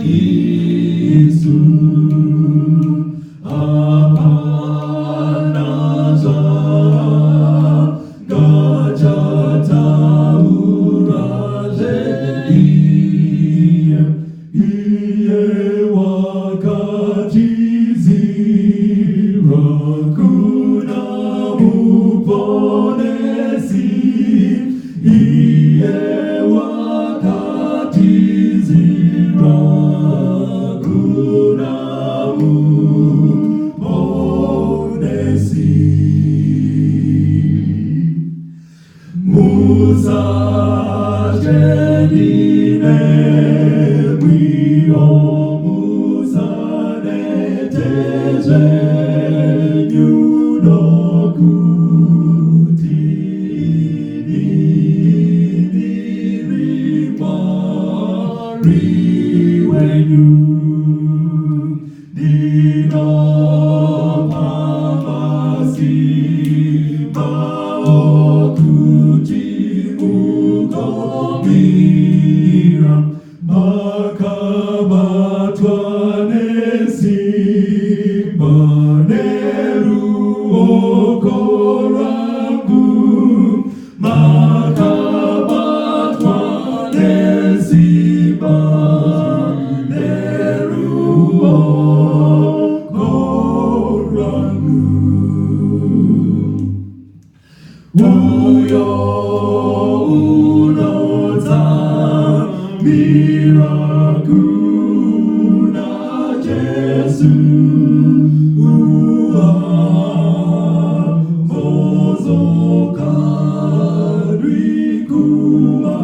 Isu apanaza gajata urazeia iye wakati zira kuna muponesi iye wakati zira kuna muponesi Musa jenine mwio Musa neteze nyuno kuti riwenyu dino mamasi maokuti ugomira makabatwanesi baneru okorabu makabatwanesi baneru okorabu Uyo unoza mirakuna Jesu ua mozoka rikuma